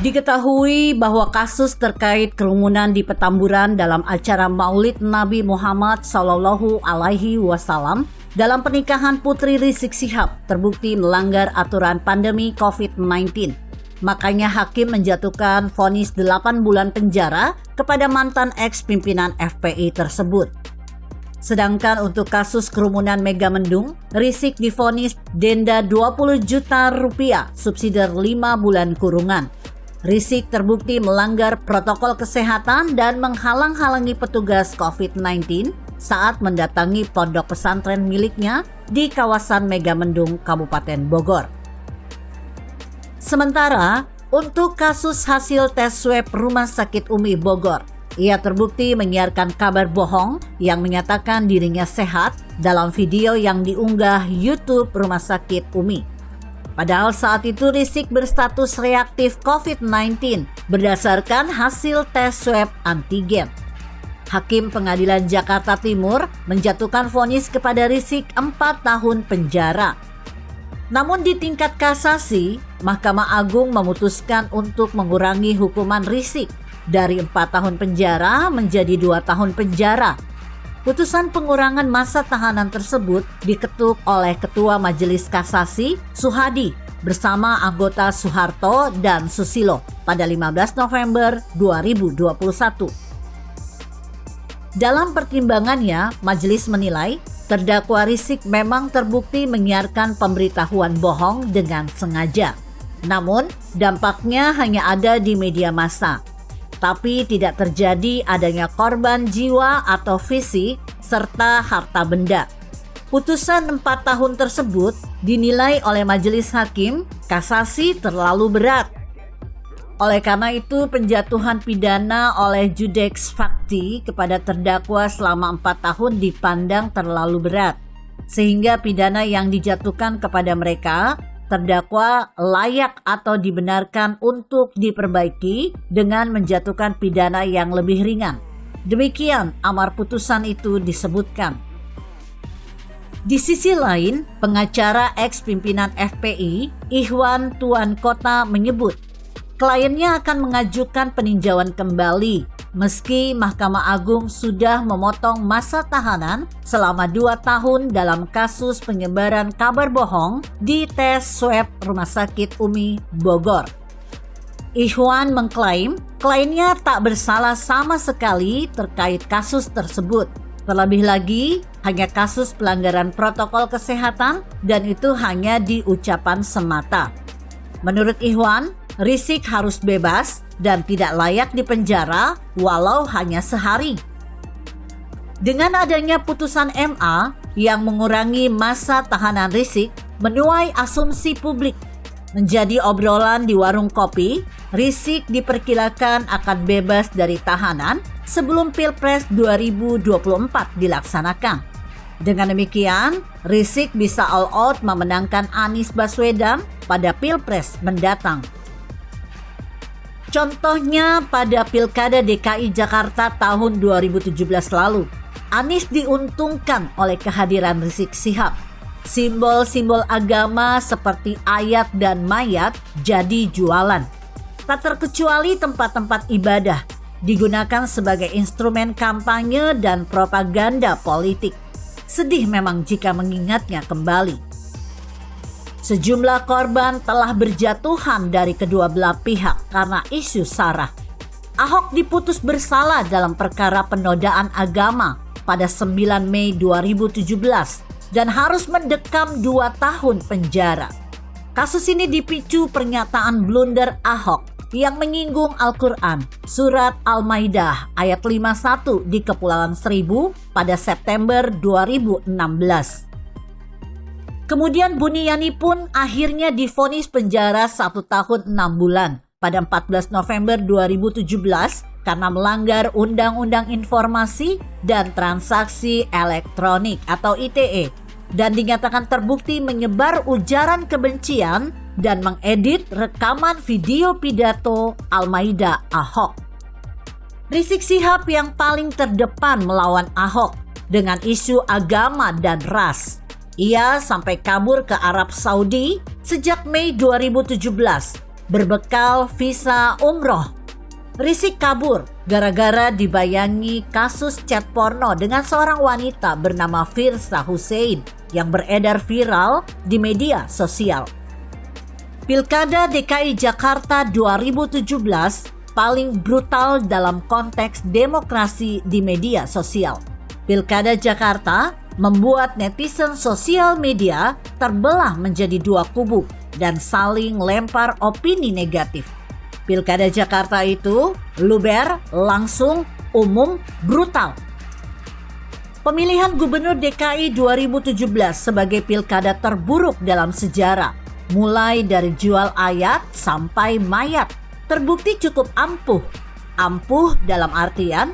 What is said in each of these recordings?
Diketahui bahwa kasus terkait kerumunan di Petamburan dalam acara Maulid Nabi Muhammad SAW dalam pernikahan Putri Rizik Syihab terbukti melanggar aturan pandemi COVID-19. Makanya hakim menjatuhkan vonis 8 bulan penjara kepada mantan eks-pimpinan FPI tersebut. Sedangkan untuk kasus kerumunan Megamendung, Rizik divonis denda 20 juta rupiah subsidi 5 bulan kurungan. Rizik terbukti melanggar protokol kesehatan dan menghalang-halangi petugas COVID-19 saat mendatangi pondok pesantren miliknya di kawasan Megamendung, Kabupaten Bogor. Sementara, untuk kasus hasil tes swab Rumah Sakit Umi Bogor, ia terbukti menyiarkan kabar bohong yang menyatakan dirinya sehat dalam video yang diunggah YouTube Rumah Sakit Umi. Padahal saat itu Rizik berstatus reaktif COVID-19 berdasarkan hasil tes swab antigen. Hakim Pengadilan Jakarta Timur menjatuhkan vonis kepada Rizik 4 tahun penjara. Namun di tingkat kasasi, Mahkamah Agung memutuskan untuk mengurangi hukuman Rizik dari 4 tahun penjara menjadi 2 tahun penjara. Putusan pengurangan masa tahanan tersebut diketuk oleh Ketua Majelis Kasasi Suhadi bersama anggota Soeharto dan Susilo pada 15 November 2021. Dalam pertimbangannya, majelis menilai terdakwa Rizik memang terbukti menyiarkan pemberitahuan bohong dengan sengaja. Namun, dampaknya hanya ada di media massa. Tapi tidak terjadi adanya korban jiwa atau fisik serta harta benda. Putusan 4 tahun tersebut dinilai oleh majelis hakim kasasi terlalu berat. Oleh karena itu, penjatuhan pidana oleh Judex Fakti kepada terdakwa selama 4 tahun dipandang terlalu berat, sehingga pidana yang dijatuhkan kepada mereka terdakwa layak atau dibenarkan untuk diperbaiki dengan menjatuhkan pidana yang lebih ringan. Demikian amar putusan itu disebutkan. Di sisi lain, pengacara eks-pimpinan FPI, Ikhwan Tuan Kota menyebut, kliennya akan mengajukan peninjauan kembali meski Mahkamah Agung sudah memotong masa tahanan selama 2 tahun dalam kasus penyebaran kabar bohong di tes swab Rumah Sakit Umi Bogor. Ikhwan mengklaim kliennya tak bersalah sama sekali terkait kasus tersebut. Terlebih lagi, hanya kasus pelanggaran protokol kesehatan dan itu hanya di ucapan semata. Menurut Ikhwan, Rizik harus bebas dan tidak layak dipenjara walau hanya sehari. Dengan adanya putusan MA yang mengurangi masa tahanan Rizik menuai asumsi publik. Menjadi obrolan di warung kopi, Rizik diperkirakan akan bebas dari tahanan sebelum Pilpres 2024 dilaksanakan. Dengan demikian, Rizik bisa all out memenangkan Anies Baswedan pada Pilpres mendatang. Contohnya pada Pilkada DKI Jakarta tahun 2017 lalu, Anies diuntungkan oleh kehadiran Rizik Syihab. Simbol-simbol agama seperti ayat dan mayat jadi jualan. Tak terkecuali tempat-tempat ibadah digunakan sebagai instrumen kampanye dan propaganda politik. Sedih memang jika mengingatnya kembali. Sejumlah korban telah berjatuhan dari kedua belah pihak karena isu SARA. Ahok diputus bersalah dalam perkara penodaan agama pada 9 Mei 2017 dan harus mendekam 2 tahun penjara. Kasus ini dipicu pernyataan blunder Ahok yang menyinggung Al-Quran, surat Al-Maidah ayat 51 di Kepulauan Seribu pada September 2016. Kemudian Buniyani pun akhirnya divonis penjara 1 tahun 6 bulan pada 14 November 2017 karena melanggar Undang-Undang Informasi dan Transaksi Elektronik atau ITE dan dinyatakan terbukti menyebar ujaran kebencian dan mengedit rekaman video pidato Al-Maidah Ahok. Rizik Syihab yang paling terdepan melawan Ahok dengan isu agama dan ras. Ia sampai kabur ke Arab Saudi sejak Mei 2017 berbekal visa umroh. Rizik kabur gara-gara dibayangi kasus chat porno dengan seorang wanita bernama Firsa Hussein yang beredar viral di media sosial. Pilkada DKI Jakarta 2017 paling brutal dalam konteks demokrasi di media sosial. Pilkada Jakarta membuat netizen sosial media terbelah menjadi dua kubu dan saling lempar opini negatif. Pilkada Jakarta itu luber, langsung, umum, brutal. Pemilihan Gubernur DKI 2017 sebagai pilkada terburuk dalam sejarah, mulai dari jual ayat sampai mayat, terbukti cukup ampuh. Ampuh dalam artian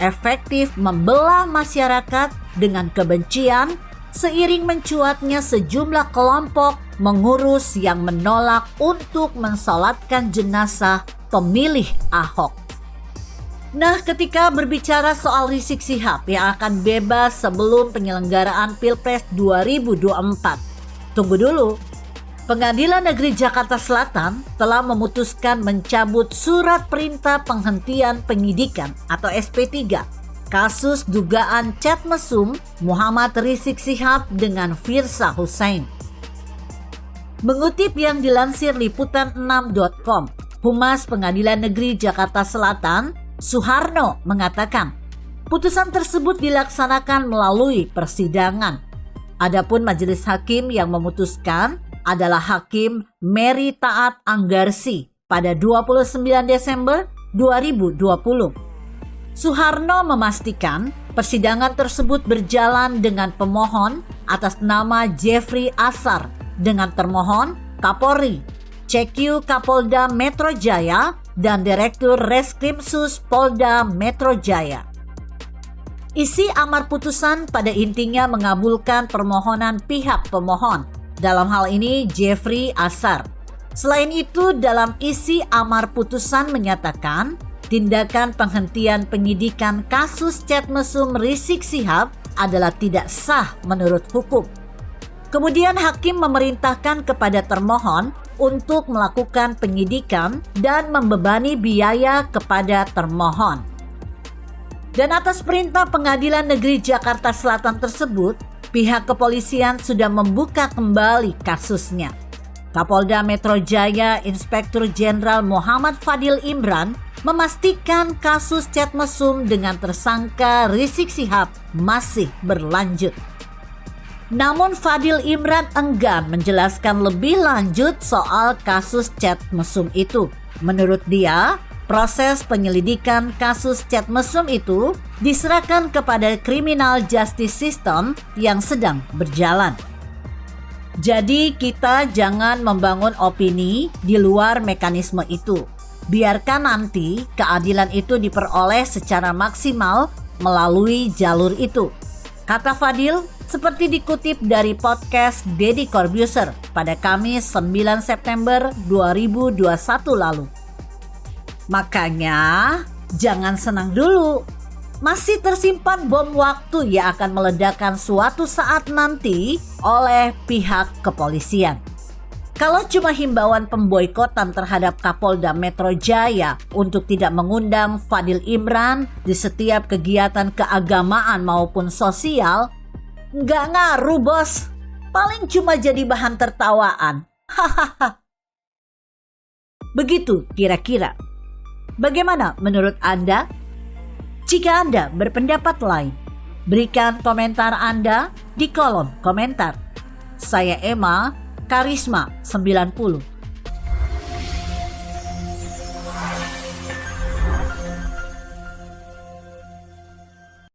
efektif membelah masyarakat dengan kebencian seiring mencuatnya sejumlah kelompok mengurus yang menolak untuk mensolatkan jenazah pemilih Ahok. Nah, ketika berbicara soal Rizik Syihab yang akan bebas sebelum penyelenggaraan Pilpres 2024, tunggu dulu. Pengadilan Negeri Jakarta Selatan telah memutuskan mencabut surat perintah penghentian penyidikan atau SP3 kasus dugaan chat mesum Muhammad Rizik Syihab dengan Firsa Hussein. Mengutip yang dilansir liputan6.com, Humas Pengadilan Negeri Jakarta Selatan, Suharno, mengatakan putusan tersebut dilaksanakan melalui persidangan. Adapun majelis hakim yang memutuskan adalah Hakim Mary Taat Anggarsi pada 29 Desember 2020. Suharno memastikan persidangan tersebut berjalan dengan pemohon atas nama Jeffrey Asar dengan termohon Kapolri, CQ Kapolda Metro Jaya, dan Direktur Reskrimsus Polda Metro Jaya. Isi amar putusan pada intinya mengabulkan permohonan pihak pemohon, dalam hal ini Jeffrey Asar. Selain itu, dalam isi amar putusan menyatakan tindakan penghentian penyidikan kasus chat mesum Rizik Syihab adalah tidak sah menurut hukum. Kemudian hakim memerintahkan kepada termohon untuk melakukan penyidikan dan membebani biaya kepada termohon. Dan atas perintah Pengadilan Negeri Jakarta Selatan tersebut, pihak kepolisian sudah membuka kembali kasusnya. Kapolda Metro Jaya Inspektur Jenderal Muhammad Fadil Imran memastikan kasus chat mesum dengan tersangka Rizik Syihab masih berlanjut. Namun Fadil Imran enggan menjelaskan lebih lanjut soal kasus chat mesum itu. Menurut dia, proses penyelidikan kasus chat mesum itu diserahkan kepada Criminal Justice System yang sedang berjalan. Jadi kita jangan membangun opini di luar mekanisme itu. Biarkan nanti keadilan itu diperoleh secara maksimal melalui jalur itu. Kata Fadil, seperti dikutip dari podcast Deddy Corbuzier pada Kamis 9 September 2021 lalu. Makanya, jangan senang dulu. Masih tersimpan bom waktu yang akan meledakkan suatu saat nanti oleh pihak kepolisian. Kalau cuma himbauan pemboikotan terhadap Kapolda Metro Jaya untuk tidak mengundang Fadil Imran di setiap kegiatan keagamaan maupun sosial, nggak ngaruh bos. Paling cuma jadi bahan tertawaan. Hahaha. Begitu kira-kira. Bagaimana menurut Anda? Jika Anda berpendapat lain, berikan komentar Anda di kolom komentar. Saya Emma, Karisma 90.